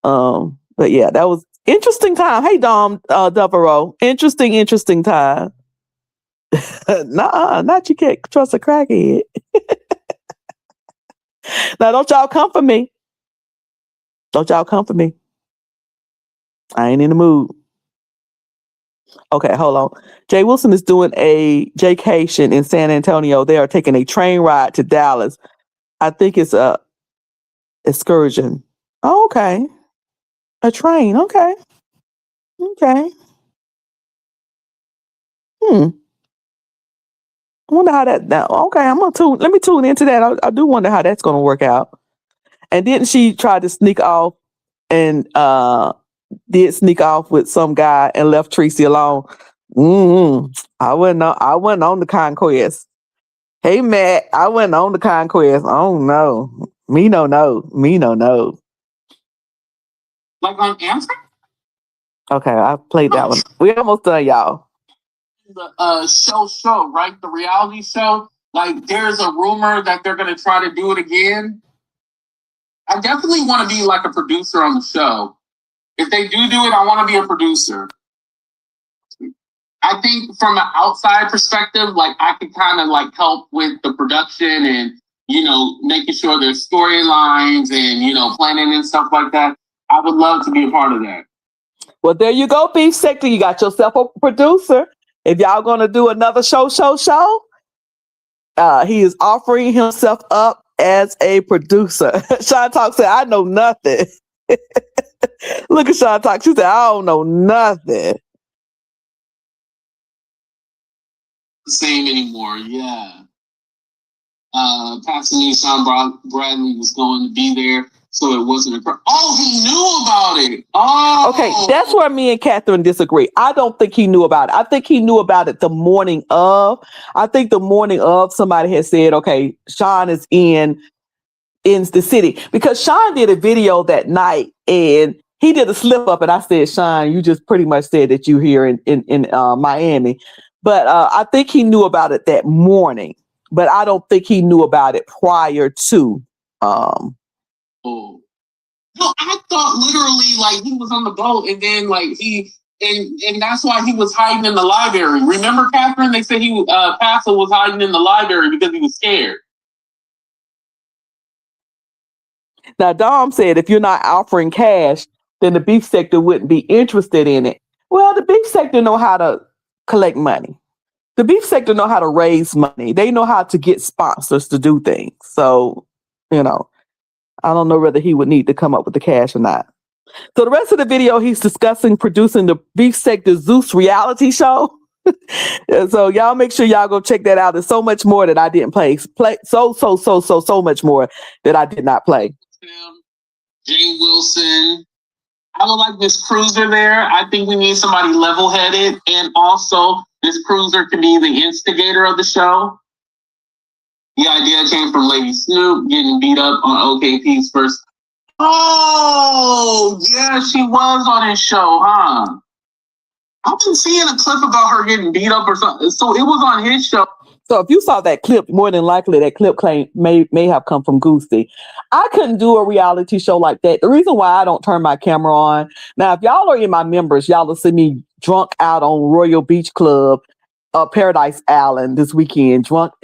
But yeah, that was interesting time. Hey Dom Devereaux, interesting time. Not you can't trust a crackhead. Now don't y'all come for me. Don't y'all come for me. I ain't in the mood. Okay, hold on. Jay Wilson is doing a Jaycation in San Antonio. They are taking a train ride to Dallas. I think it's a excursion. Oh, okay. A train. Okay. Okay. I wonder how that now. Okay, let me tune into that. I do wonder how that's gonna work out. And didn't she try to sneak off and did sneak off with some guy and left Tracy alone? I wasn't on the conquest. Hey Matt, I wasn't on the conquest. Oh no. Me no. Like on Amazon? Okay, I played that one. We almost done, y'all. The show, right? The reality show. Like there's a rumor that they're gonna try to do it again. I definitely want to be like a producer on the show. If they do it, I want to be a producer. I think from an outside perspective, like I could kind of like help with the production and, making sure there's storylines and, planning and stuff like that. I would love to be a part of that. Well, there you go, Beef Sector. You got yourself a producer. If y'all going to do another show, he is offering himself up as a producer. Sean Talk said, I know nothing. Look at Sean Talk. She said, I don't know nothing. The same anymore, yeah. Pastor Sean Bradley was going to be there, so it wasn't Oh, he knew about it. Oh, okay, that's where me and Catherine disagree. I don't think he knew about it. I think he knew about it the morning of. I think the morning of somebody had said, okay, Sean is in the city, because Sean did a video that night and he did a slip up, and I said, Sean, you just pretty much said that you here in Miami. But I think he knew about it that morning, but I don't think he knew about it prior to. No, I thought literally like he was on the boat, and then like and that's why he was hiding in the library. Remember, Catherine? They said Pastor was hiding in the library because he was scared. Now, Dom said if you're not offering cash, then the beef sector wouldn't be interested in it. Well, the beef sector know how to collect money. The beef sector know how to raise money. They know how to get sponsors to do things. So, I don't know whether he would need to come up with the cash or not. So the rest of the video, he's discussing producing the Beef Sector Zeus reality show. So y'all make sure y'all go check that out. There's so much more that I didn't play. So much more that I did not play. Jay Wilson. I would like this cruiser there. I think we need somebody level-headed, and also this cruiser can be the instigator of the show. The idea came from Lady Snoop getting beat up on OKP's first. Oh, yeah, she was on his show, huh? I've been seeing a clip about her getting beat up or something. So it was on his show. So if you saw that clip, more than likely that clip claim may have come from Goosey. I couldn't do a reality show like that. The reason why I don't turn my camera on. Now, if y'all are in my members, y'all will see me drunk out on Royal Beach Club, Paradise Island this weekend. Drunk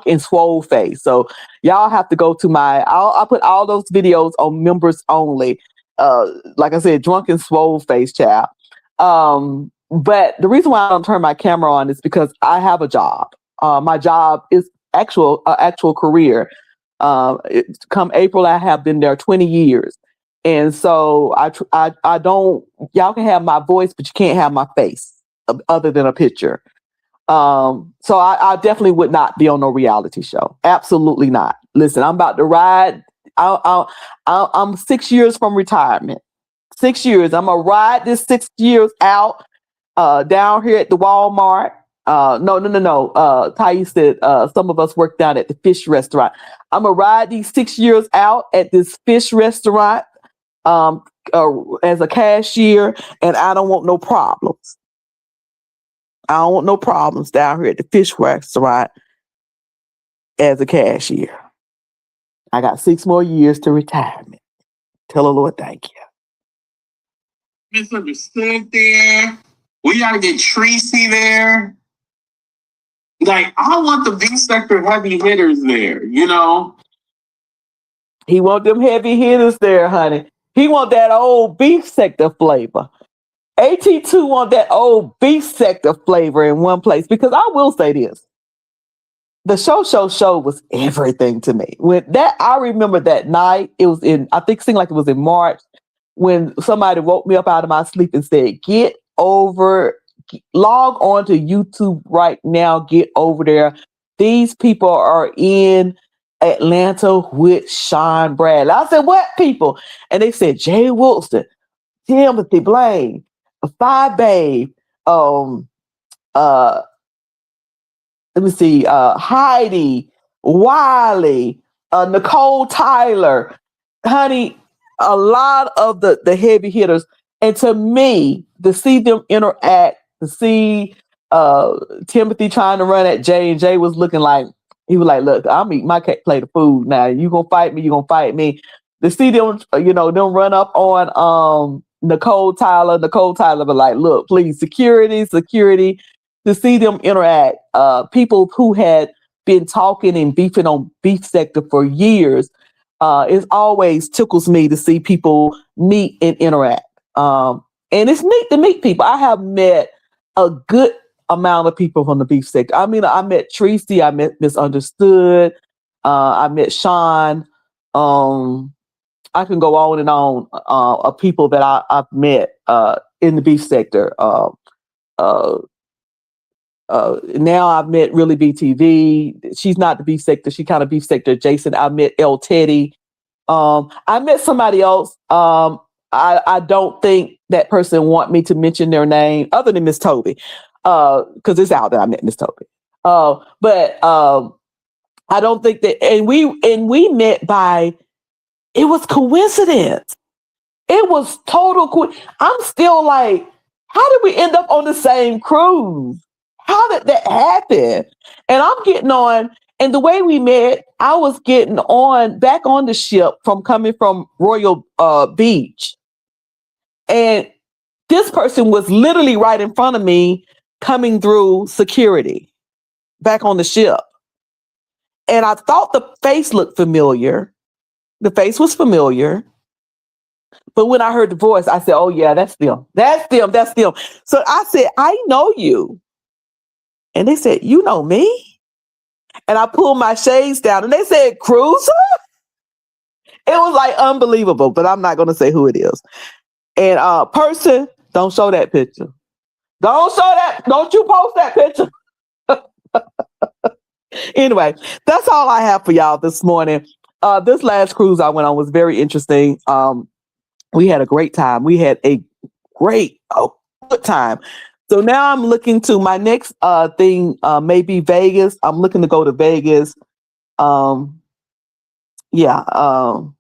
and swole face. So y'all have to go to I'll put all those videos on members only. Like I said, drunk and swole face, child. But the reason why I don't turn my camera on is because I have a job. My job is actual career. Come April, I have been there 20 years. And so I don't, y'all can have my voice, but you can't have my face other than a picture. So I definitely would not be on no reality show. Absolutely not. Listen, I'm about to ride. I'm 6 years from retirement. 6 years. I'm going to ride this 6 years out down here at the Walmart. No. Thais said some of us work down at the fish restaurant. I'm going to ride these 6 years out at this fish restaurant as a cashier, and I don't want no problems. I don't want no problems down here at the fish restaurant as a cashier. I got 6 more years to retirement. Tell the Lord thank you. Misunderstood there. We gotta get Tracy there. Like, I want the beef sector heavy hitters there, you know? He want them heavy hitters there, honey. He want that old beef sector flavor. AT2 want that old beef sector flavor in one place. Because I will say this. The show was everything to me. When that, I remember that night, it was in, I think it seemed like it was in March, when somebody woke me up out of my sleep and said, log on to YouTube right now, get over there. These people are in Atlanta with Sean Bradley. I said, what people? And they said, Jay Wilson, Timothy Blaine, Five Babe, let me see, Heidi, Wiley, Nicole Tyler, honey, a lot of the heavy hitters. And to me, to see them interact, to see Timothy trying to run at Jay, and Jay was looking like, he was like, look, I'm eating my plate of food now. You gonna fight me, you gonna fight me. To see them, them run up on Nicole Tyler be like, look, please, security. To see them interact, people who had been talking and beefing on beef sector for years, it always tickles me to see people meet and interact. And it's neat to meet people. I have met a good amount of people from the beef sector. I mean, I met Tracy, I met Misunderstood, I met Sean. I can go on and on of people that I've met in the beef sector. Now I've met Really BTV. She's not the beef sector. She kind of beef sector adjacent. I met El Teddy. I met somebody else. I don't think that person want me to mention their name other than Miss Toby. Because it's out that I met Miss Toby. But I don't think that, and we met by, it was coincidence. It was total I'm still like, how did we end up on the same cruise? How did that happen? And I'm getting on, and the way we met, I was getting back on the ship coming from Royal Beach. And this person was literally right in front of me coming through security back on the ship. And I thought the face looked familiar. The face was familiar. But when I heard the voice, I said, oh, yeah, that's them. That's them. That's them. So I said, I know you. And they said, you know me? And I pulled my shades down and they said, Cruiser? It was like unbelievable, but I'm not going to say who it is. And person, don't show that picture. Don't show that. Don't you post that picture. Anyway, that's all I have for y'all this morning. This last cruise I went on was very interesting. We had a great time. We had a good time. So now I'm looking to my next thing, maybe Vegas. I'm looking to go to Vegas. And y'all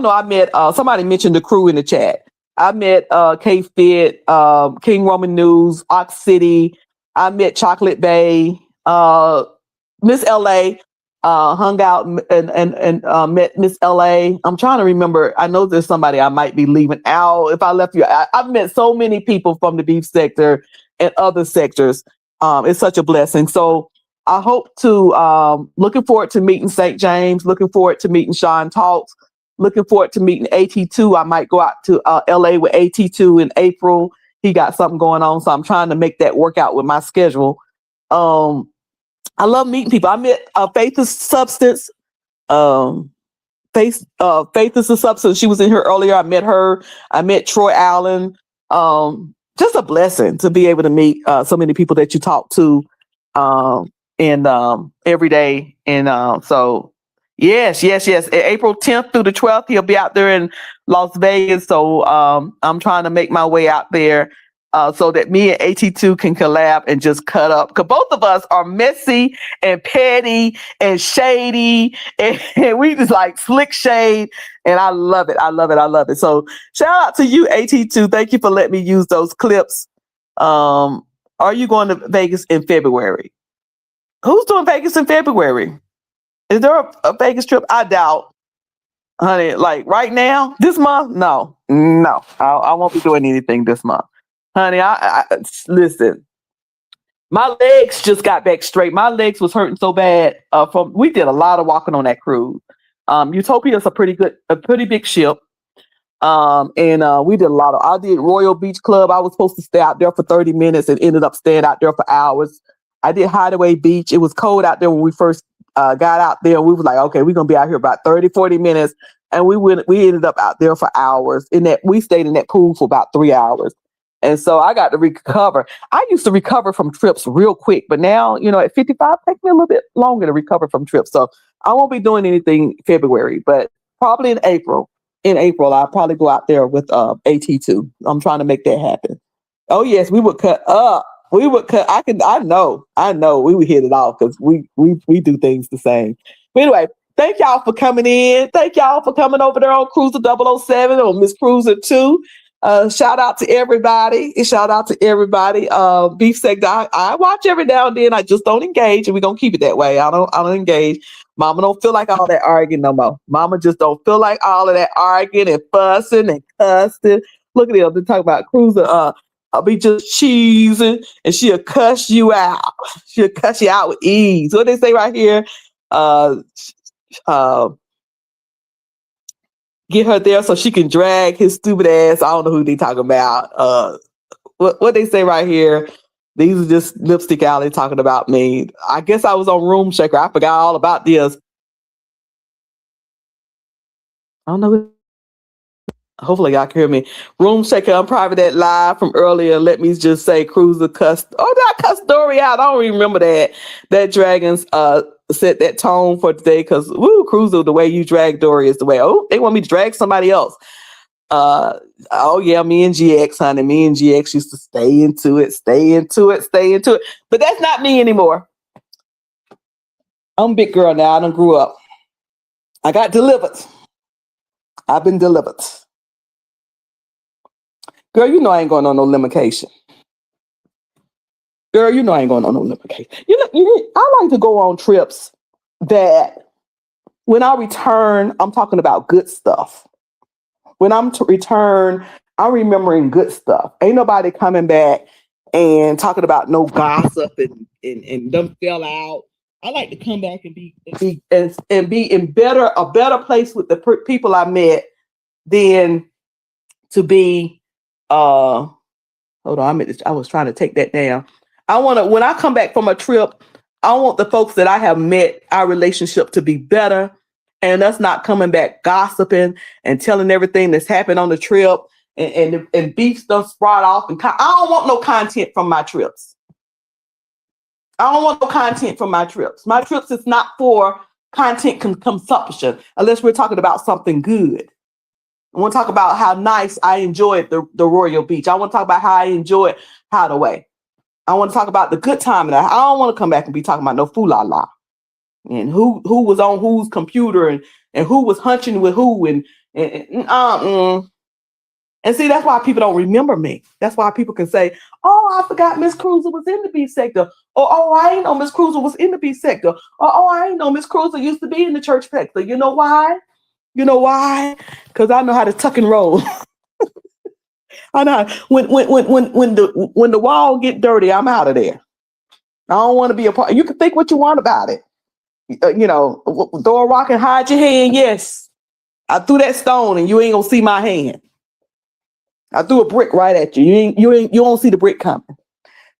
know I met, somebody mentioned the crew in the chat. I met K-Fit, King Roman News, Ox City. I met Chocolate Bay, Miss LA, hung out and met Miss LA. I'm trying to remember. I know there's somebody I might be leaving out. If I left you, I've met so many people from the beef sector and other sectors. It's such a blessing. So I hope to, looking forward to meeting St. James, looking forward to meeting Sean Talks, looking forward to meeting AT2. I might go out to LA with AT2 in April. He got something going on. So I'm trying to make that work out with my schedule. I love meeting people. I met Faith is Substance. Faith is a Substance. She was in here earlier. I met her. I met Troy Allen. Just a blessing to be able to meet so many people that you talk to every day. And so yes. April 10th through the 12th, he'll be out there in Las Vegas. So I'm trying to make my way out there so that me and AT2 can collab and just cut up. Because both of us are messy and petty and shady, and we just like slick shade. And I love it. I love it. I love it. So shout out to you, AT2. Thank you for letting me use those clips. Are you going to Vegas in February? Who's doing Vegas in February? Is there a Vegas trip? I doubt. Honey, like right now, this month? No. I won't be doing anything this month. Honey, I listen. My legs just got back straight. My legs was hurting so bad. We did a lot of walking on that cruise. Utopia is a pretty big ship. And we did a lot of. I did Royal Beach Club. I was supposed to stay out there for 30 minutes and ended up staying out there for hours. I did Hideaway Beach. It was cold out there when we first got out there. We were like, okay, we're gonna be out here about 30, 40 minutes, and we ended up out there for hours. We stayed in that pool for about 3 hours. And so I got to recover. I used to recover from trips real quick, but now, at 55, it takes me a little bit longer to recover from trips. So I won't be doing anything February, but probably in April. I'll probably go out there with AT2. I'm trying to make that happen. Oh yes, we would cut up. We would cut. I know. We would hit it off because we do things the same. But anyway, thank y'all for coming in. Thank y'all for coming over there on Cruiser 007 or Miss Cruiser 2. Shout out to everybody. Beef sector. I watch every now and then. I just don't engage, and we're gonna keep it that way. I don't engage. Mama don't feel like all that arguing no more. Mama just don't feel like all of that arguing and fussing and cussing. Look at them. They're talking about Cruiser. I'll be just cheesing, and she'll cuss you out. She'll cuss you out with ease. What they say right here? Get her there so she can drag his stupid ass. I don't know who they talking about. What they say right here? These are just Lipstick Alley talking about me. I guess I was on Room Shaker. I forgot all about this. I don't know. Hopefully y'all can hear me. Room Shaker, Unprivate Live from earlier. Let me just say Cruiser cussed. Oh, did I cuss Dory out? I don't even remember that. That Dragons set that tone for today because Cruiser, the way you drag Dory is the way. Oh, they want me to drag somebody else. Oh yeah, me and GX, honey. Me and GX used to stay into it. But that's not me anymore. I'm a big girl now. I done grew up. I got delivered. I've been delivered. Girl, I ain't going on no limitation. Girl, I ain't going on no limitation. I like to go on trips that when I return, I'm talking about good stuff. When I'm to return, I'm remembering good stuff. Ain't nobody coming back and talking about no gossip and them fell out. I like to come back and be in a better place with the people I met than to be hold on, I was trying to take that down. When I come back from a trip, I want the folks that I have met, our relationship to be better, and us not coming back gossiping and telling everything that's happened on the trip and beef stuff sprout off. I don't want no content from my trips. My trips is not for content consumption unless we're talking about something good. I want to talk about how nice I enjoyed the Royal Beach. I want to talk about how I enjoyed Hideaway. I want to talk about the good time. I don't want to come back and be talking about no foo-la-la. And who was on whose computer and who was hunching with who and see, that's why people don't remember me. That's why people can say, oh, I forgot Miss Cruiser was in the beef sector. Or, oh, I ain't know Miss Cruiser was in the beef sector. Or, oh, I ain't know Miss Cruiser used to be in the church sector. You know why? Because I know how to tuck and roll. I know when the wall get dirty, I'm out of there. I don't want to be a part. You can think what you want about it. Throw a rock and hide your hand. Yes, I threw that stone and you ain't gonna see my hand. I threw a brick right at you. You don't see the brick coming.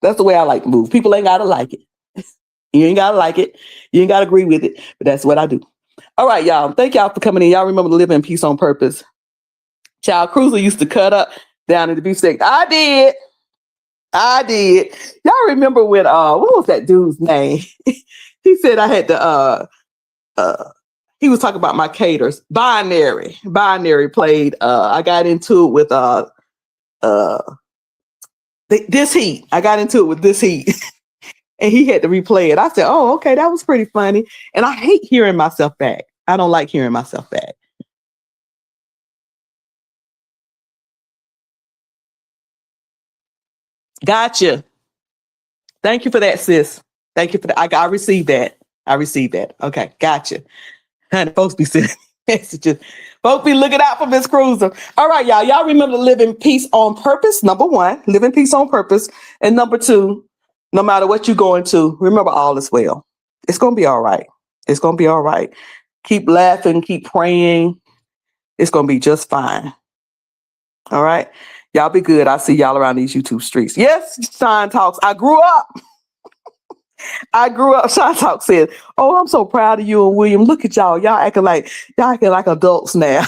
That's the way I like to move. People ain't gotta like it. You ain't gotta like it. You ain't gotta agree with it. But that's what I do. All right, y'all. Thank y'all for coming in. Y'all remember to live in peace on purpose. Child Cruiser used to cut up down in the beef sector. I did. Y'all remember when what was that dude's name? He said I had to he was talking about my caters. Binary played I got into it with This heat. I got into it with this heat. And he had to replay it. I said, oh, okay, that was pretty funny. And I hate hearing myself back. I don't like hearing myself back. Gotcha. Thank you for that, sis. Thank you for that. I received that. I received that. Okay, gotcha. Honey, folks be sending messages. Folks be looking out for Miss Cruiser. All right, y'all. Y'all remember to live in peace on purpose. Number one, live in peace on purpose. And number two, no matter what you're going to, remember all is well. It's going to be all right. It's going to be all right. Keep laughing, keep praying. It's going to be just fine. All right. Y'all be good. I'll see y'all around these YouTube streets. Yes, Shine Talks. I grew up. Shine Talk said, oh, I'm so proud of you and William. Look at y'all. Y'all acting like adults now.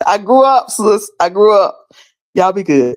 I grew up, sis. I grew up. Y'all be good.